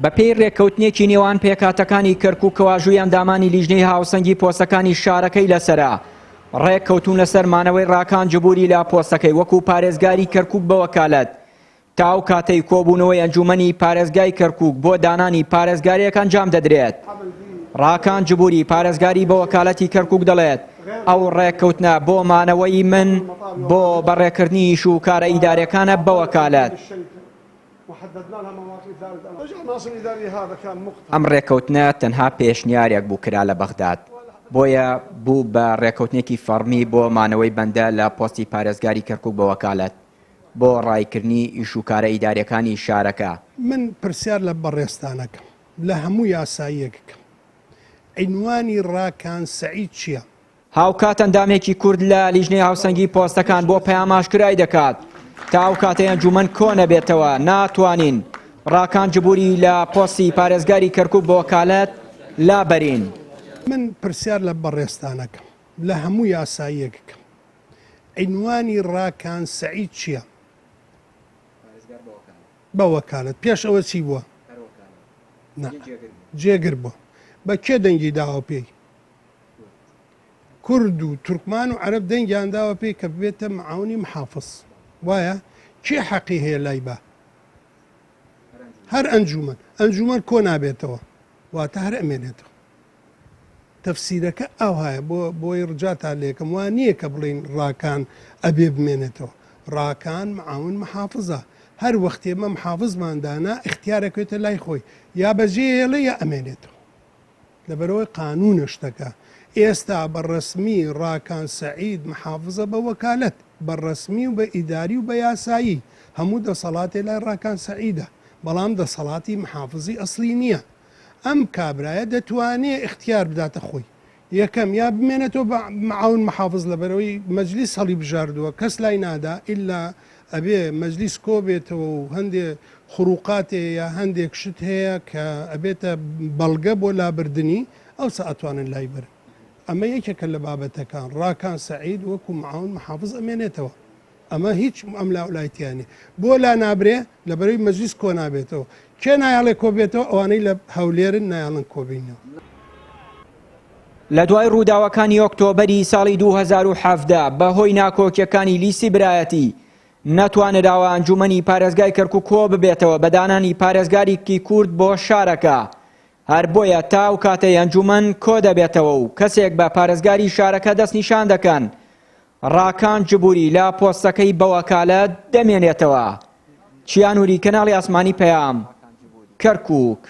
بەپێی ڕێککەوتنێکی نێوان پێکهاتەکانی کەرکووک کەواژووی ئەندامانی لیژنەی هاوسەنگی پۆستەکانی شارەکەی لەسەرا ڕێککەوتون لەسەر مانەوەی ڕاکان جبوری لا پۆستەکەی وەکو پارێزگاری کەرکووک بە وەکالەت تاو کاتەی کۆبوونەوەی ئەنجومەنی پارێزگای کەرکووک بۆ دانانی پارێزگاریەکان ئەنجام دەدرێت. ڕاکان جبوری پارێزگاری بە وەکالەتی کەرکووک دەڵێت ئەو ڕێککەوتنە بۆ مانەوەی من بۆ بەڕێکردنی ئیش و کارە ئیدارەکانە بە وەکالەت. ئەم ڕێککەوتنە تەنها پێشنیارێک بوو کرا لە بەغداد بۆیە بوو بە ڕێککەوتنێکی فەرمی بۆ مانەوەی بەندە لە پۆستی پارێزگاری کەرکووک بە وەکالەت بۆ ڕایکردنی ئیش و کارە ئیدارەکانی شارەکە. من پرسیار لە بەڕێستانەکەم لە هەموو یاساییەکەکەم عینوانی ڕاکان سەعید چییە؟ هاوکات ئەندامێکی کورد لە لیژنەی هاوسەنگی پۆستەکان بۆ پەیام ئاشکرای دەکات تا ئەو کاتەی ئەنجومەن کۆ نەبێتەوە ناتوانین ڕاکان جبوری لە پۆستی پارێزگاری کەرکووک بە وەکالەت لابەرین. من پرسیار لە بەڕێستانەکەم لە هەموو یاساییەکەکەم عینوانی ڕاکان سەعید چییە؟ بە وەکالەت پێش ئەوە چی بووە؟ جێگر بووە. بە کێ دەنگی داوە پێی؟ کورد و تورکمان و عەرەب دەنگیان داوە پێی کە ببێتە معاونی محافظ. وایە چی حەقی هەیە لای بە؟ هەر ئەنجومەن کۆ نابێتەوە واتە هەر ئەمێنێتەوە. تەفسیرەکە ئەو هەیە بۆی ڕجا تا لێکم وان نییە کە بڵین ڕاکان ئەبێ بمێنێتەوە. ڕاکان معاون محافظە هەر وەختێ ئێمە محافظماندانا اختیارەکەوێتە لای خۆی یا بەجێ هێڵە یا ئەمێنێتەوە لەبەرەوەی قانونە شتەکە. ئێستا بەڕەسمی ڕاکان سەعید محافظە بە وەکالەت بەڕەسمی و بە ئیداری و بە یاسایی هەموو دەسەڵاتێ لای ڕاکان سەعیدە بەڵام دەسەڵاتی محافظی ئەسلی نییە. ئەم کابرایە دەتوانێت اختیار بداتە خۆی یەکەم یا بمێنێتەوە بە معاون محافظ لەبەرەوەی مەجلیس هەڵی بژاردووە کەس لای نادا ئیلا ئەبێ مەجلیس کۆ بێتەوە و هەندێک خروقاتێ یا هەندێک شت هەیە کە ئەبێتە بەڵگە بۆ لابردنی ئەوسا ئەتوانن لای برن. ئەمە یەکێکە لە بابەتەکان ڕاکان سەعید وەکو معاون محافظ ئەمێنێتەوە. ئەمە هیچ ئەم لاولایەتیانێ بۆ لا نابرێ لەبەرەوەی مەجلیس کۆ نابێتەوە. کێ نایاڵێ کۆ بێتەوە؟ ئەوانەی لە هەولێرن نایاڵن کۆبینەوە. لە دوای ڕووداوەکانی ئۆکتۆبەری ساڵی 2017 بەهۆی ناکۆکیەکانی لیستی برایەتی نەتوانراوە ئەنجومەنی پارێزگای کەرکووک کۆ ببێتەوە بە دانانی پارێزگارێکی کورد بۆ شارەکە. هەر بۆیە تا ئەو کاتەی ئەنجومەن کۆ دەبێتەوە و کەسێک بە پارێزگاری شارەکە دەست نیشان دەکەن ڕاکان جبوری لا پۆستەکەی بە وەکالەت دەمێنێتەوە. چیانوری کەناڵی ئاسمانی پەیام کەرکووک.